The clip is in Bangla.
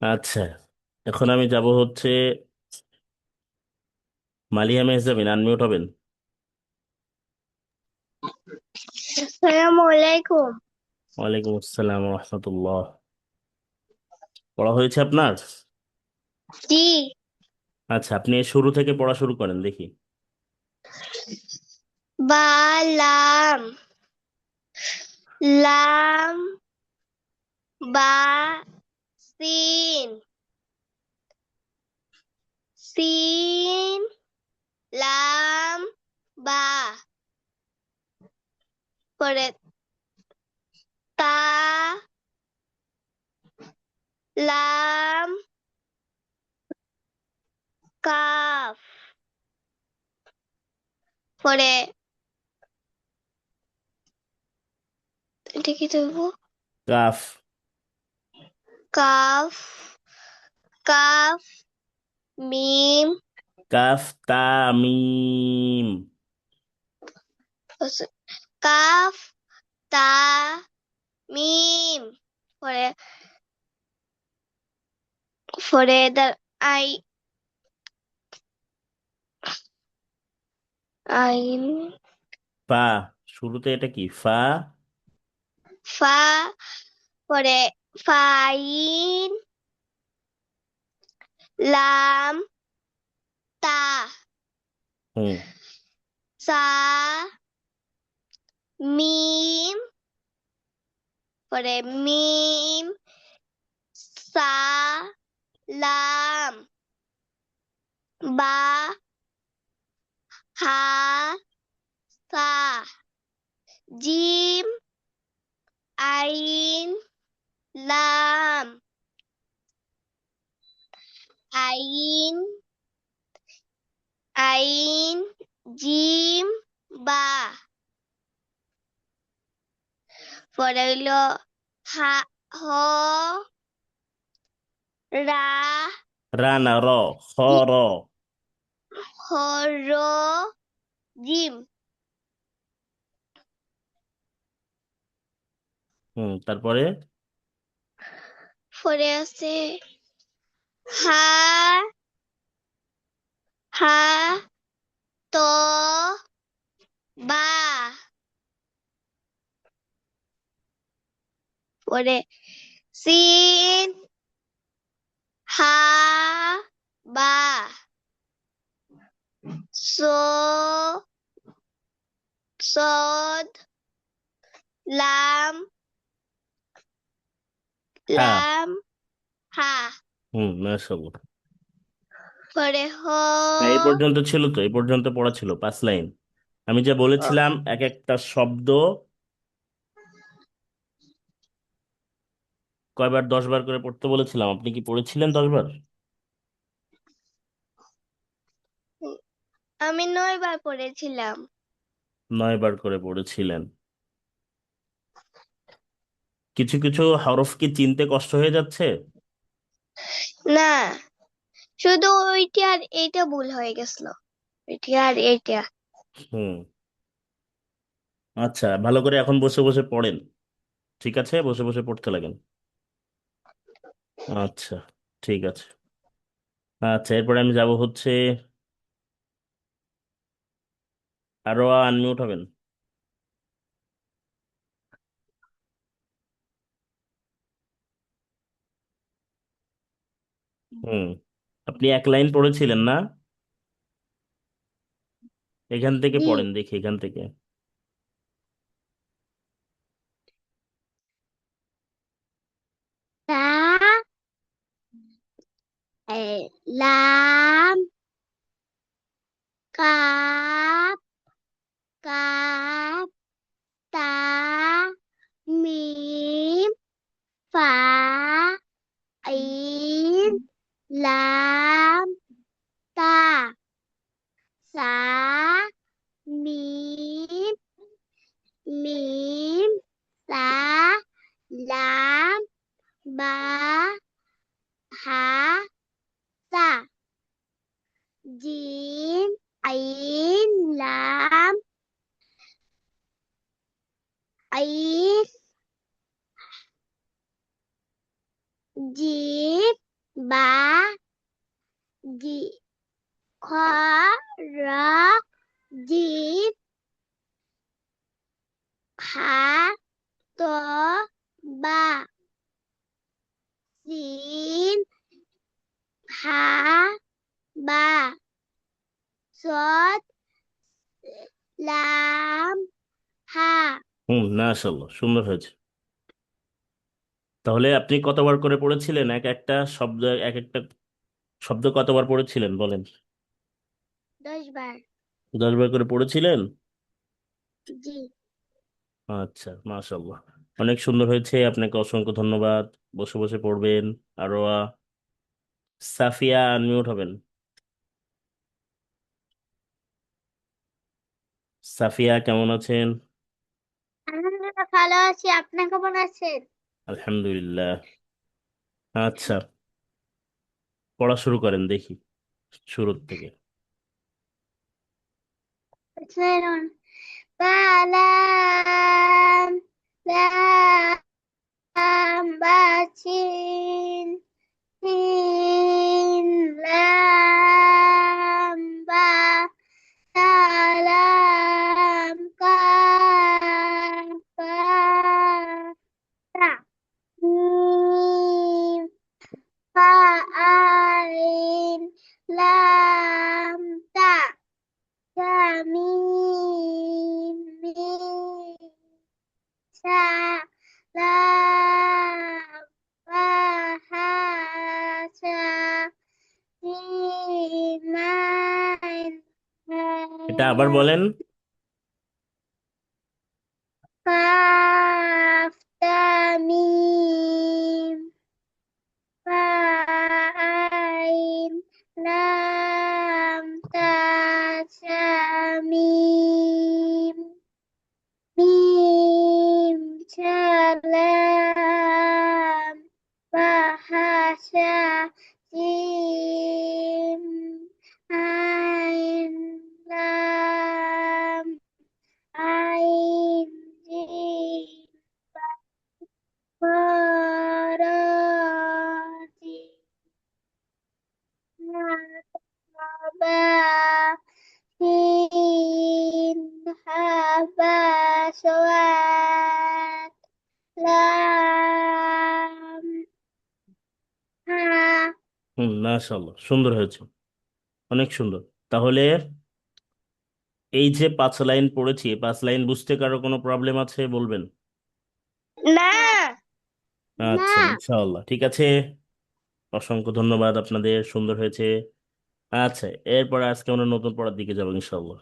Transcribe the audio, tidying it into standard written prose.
আচ্ছা, এখন আমি যাব হচ্ছে মালিহা মেহজাবিন, আনমিউট হবেন। আসসালামু আলাইকুম। ওয়ালাইকুম আসসালাম রহমতুল্লাহ। পড়া হয়েছে আপনার? জি। আচ্ছা, আপনি শুরু থেকে পড়া শুরু করেন দেখি। বালাম লাম বা সিন সিন লাম বা পরে তা লাম কাফ পরে এটা কি দেবো? কাফ। কাফ কাফ মিম কাফ তা মিম। কাফ তা মিম পরে দ্য আই আইন ফা, শুরুতে এটা কি? ফা। ফা পরে ফাইন লাম তা হুম। সা মিম পরে মিম সা লাম বা হা সা জিম আইন লাম আইন আইন জিম বা পরে হইল হা হ রা রা না, র। খ, জি- র। হ র জিম তারপরে পরে আছে হা হা ত বা পরে সিন হা বা সো সদ লাম হা। লাম হা মাশাআল্লাহ। পরে হ হ্যাঁ, এই পর্যন্ত ছিল তো, এই পর্যন্ত পড়া ছিল 5 লাইন। আমি যা বলেছিলাম এক একটা শব্দ কয়বার, 10 বার করে পড়তে বলেছিলাম, আপনি কি পড়েছিলেন 10 বার? আমি 9 বার পড়েছিলাম। 9 বার করে পড়েছিলেন। কিছু কিছু হরফ কি চিনতে কষ্ট হয়ে যাচ্ছে? না, শুধু ওইটা আর এইটা ভুল হয়ে গেছিল। ওইটা আর এইটা। হুম। আচ্ছা, ভালো করে এখন বসে বসে পড়েন। ঠিক আছে, বসে বসে পড়তে লাগেন। আচ্ছা, ঠিক আছে। আচ্ছা, এরপরে আমি যাব হচ্ছে আরো, আনমিউট হবেন। হুম। আপনি 1 লাইন পড়েছিলেন না? এখান থেকে জি। পড়েন দেখি, এখান থেকে। তা লাম কাপ কাপ তা মিম ফা আইন লাম তা সা মিম মিম সা লাম বা হা সা জিম আইন লাম আইন জিম বা, জি, খ, র, জিম, হা, ত, বা, সিন, হা, বা, সদ, লাম, হা। মাশাআল্লাহ, সুন্দর হয়েছে। তাহলে আপনি কতবার করে পড়েছিলেন এক একটা শব্দ, এক একটা শব্দ কতবার পড়েছিলেন বলেন? 10 বার। 10 বার করে পড়েছিলেন? জি। আচ্ছা, মাশাআল্লাহ, অনেক সুন্দর হয়েছে, আপনাকে অসংখ্য ধন্যবাদ। বসে বসে পড়বেন আরো। সাফিয়া, আনমিউট হবেন। সাফিয়া কেমন আছেন? আলহামদুলিল্লাহ ভালো আছি, আপনি কেমন আছেন? আলহামদুলিল্লাহ। আচ্ছা, পড়া শুরু করেন দেখি, শুরুর থেকে। শুনুন। বালাম, লাম, বাচিন, হিন, লাম, বা, সালাম, কাফ, তা, মিম, ফা, আইন, লাম, তা, মিম, মিম, সা, লাম, পা, হা, সা, জিম, আইন, এটা আবার বলেন। কাফ, তা, মিম, ফা, আইন, লাম, তা, সা, মিম, মিম, সালাম, বাহাসা, জিম, আইন, লাম, আইন, জিম, করাতি, নাবা, সিন, হাবা, সোয়াত, লাম, হা। মাশাআল্লাহ, সুন্দর হয়েছে, অনেক সুন্দর। তাহলে এই যে 5 লাইন পড়েছি, এই 5 লাইন বুঝতে কারো কোনো প্রবলেম আছে বলবেন? না, না। আচ্ছা, ইনশাআল্লাহ ঠিক আছে। অসংখ্য ধন্যবাদ আপনাদের, সুন্দর হয়েছে। আচ্ছা, এরপর আজকে আমরা নতুন পড়ার দিকে যাবো ইনশাআল্লাহ।